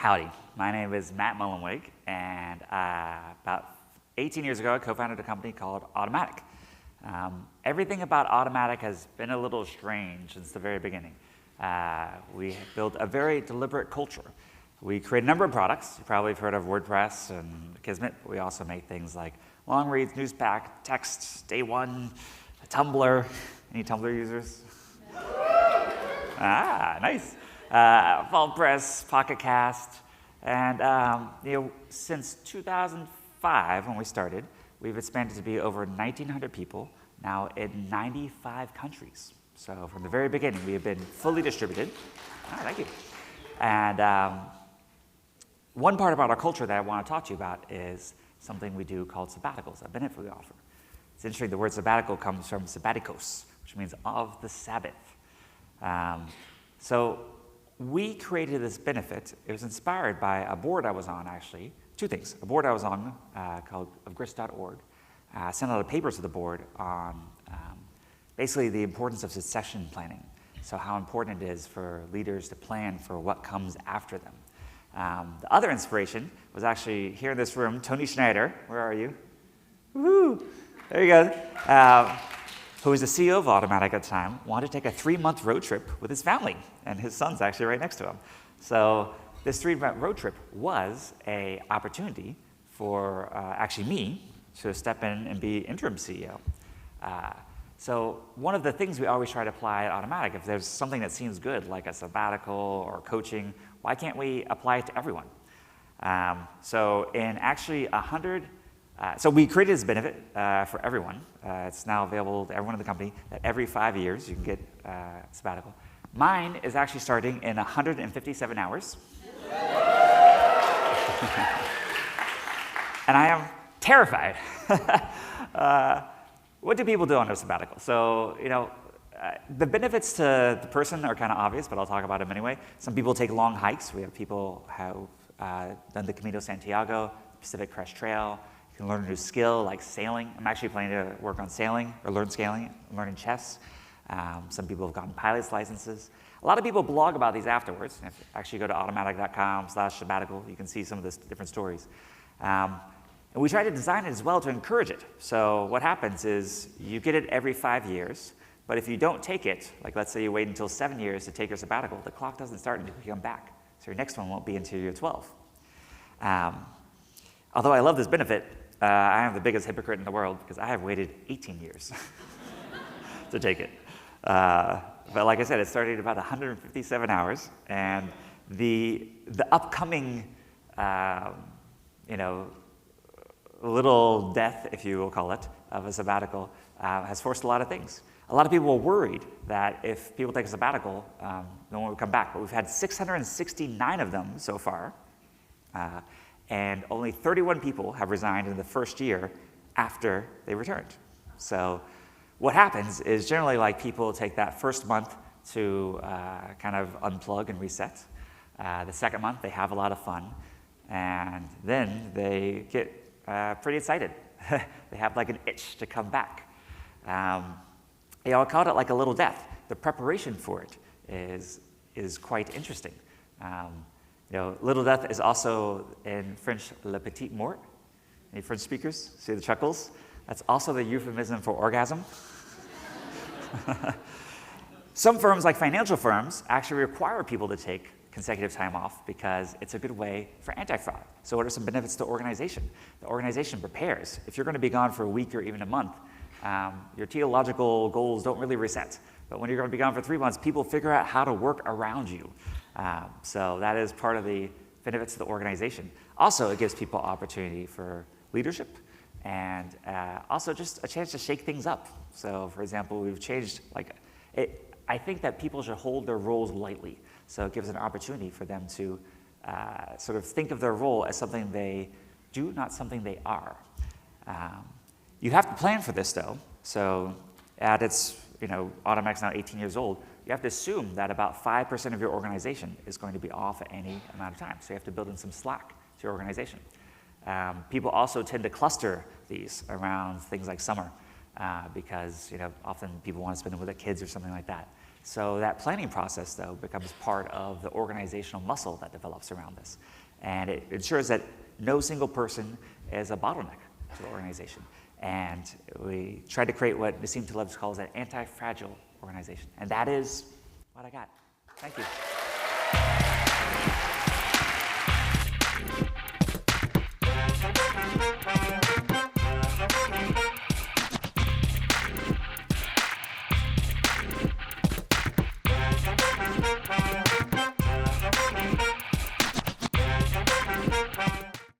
Howdy, my name is Matt Mullenweg, and about 18 years ago I co-founded a company called Automattic. Everything about Automattic has been a little strange since the very beginning. We built a very deliberate culture. We create a number of products. You probably have heard of WordPress and Kismet, but we also make things like long reads, Newspack, text, Day One, Tumblr. Any Tumblr users? Nice. Vault Press, Pocket Cast, and since 2005 when we started, we've expanded to be over 1,900 people, now in 95 countries. So from the very beginning, we have been fully distributed. Thank you. And one part about our culture that I want to talk to you about is something we do called sabbaticals, a benefit we offer. It's interesting, the word sabbatical comes from sabbaticals, which means of the Sabbath. So we created this benefit. It was inspired by a board I was on, actually. Two things. A board I was on called ofgrist.org. I sent out a paper to the board on basically the importance of succession planning. So how important it is for leaders to plan for what comes after them. The other inspiration was actually here in this room, Tony Schneider. Where are you? Woo! There you go. Who was the CEO of Automattic at the time, wanted to take a 3-month road trip with his family, and his son's actually right next to him. So this 3-month road trip was an opportunity for actually me to step in and be interim CEO. So one of the things we always try to apply at Automattic, if there's something that seems good, like a sabbatical or coaching, why can't we apply it to everyone? So in actually 100, so we created this benefit for everyone. It's now available to everyone in the company that every 5 years you can get sabbatical. Mine is actually starting in 157 hours. And I am terrified. What do people do on their sabbatical? So, the benefits to the person are kind of obvious, but I'll talk about them anyway. Some people take long hikes. We have people who have done the Camino Santiago, Pacific Crest Trail. You can learn a new skill like sailing. I'm actually planning to work on sailing or learn sailing. I'm learning chess. Some people have gotten pilot's licenses. A lot of people blog about these afterwards. If you actually go to automattic.com/sabbatical, you can see some of the different stories. And we try to design it as well to encourage it. So what happens is you get it every 5 years, but if you don't take it, like let's say you wait until 7 years to take your sabbatical, the clock doesn't start until you come back. So your next one won't be until you're 12. Although I love this benefit, I am the biggest hypocrite in the world because I have waited 18 years to take it. But like I said, it started at about 157 hours, and the upcoming, little death, if you will call it, of a sabbatical has forced a lot of things. A lot of people were worried that if people take a sabbatical, no one would come back. But we've had 669 of them so far, and only 31 people have resigned in the first year after they returned. So what happens is generally like people take that first month to kind of unplug and reset. The second month, they have a lot of fun, and then they get pretty excited. They have like an itch to come back. I called it like a little death. The preparation for it is quite interesting. Little death is also in French le petit mort. Any French speakers see the chuckles? That's also the euphemism for orgasm. Some firms, like financial firms, actually require people to take consecutive time off because it's a good way for anti-fraud. So what are some benefits to the organization? The organization prepares. If you're going to be gone for a week or even a month, your theological goals don't really reset. But when you're going to be gone for 3 months, people figure out how to work around you. So that is part of the benefits to the organization. Also, it gives people opportunity for leadership and also just a chance to shake things up. So for example, we've changed, I think that people should hold their roles lightly. So it gives an opportunity for them to sort of think of their role as something they do, not something they are. You have to plan for this, though. So at its, Automattic's now 18 years old, you have to assume that about 5% of your organization is going to be off at any amount of time. So you have to build in some slack to your organization. People also tend to cluster these around things like summer because often people want to spend it with their kids or something like that. So that planning process, though, becomes part of the organizational muscle that develops around this. And it ensures that no single person is a bottleneck to the organization. And we tried to create what Nassim Taleb calls an anti-fragile organization. And that is what I got. Thank you.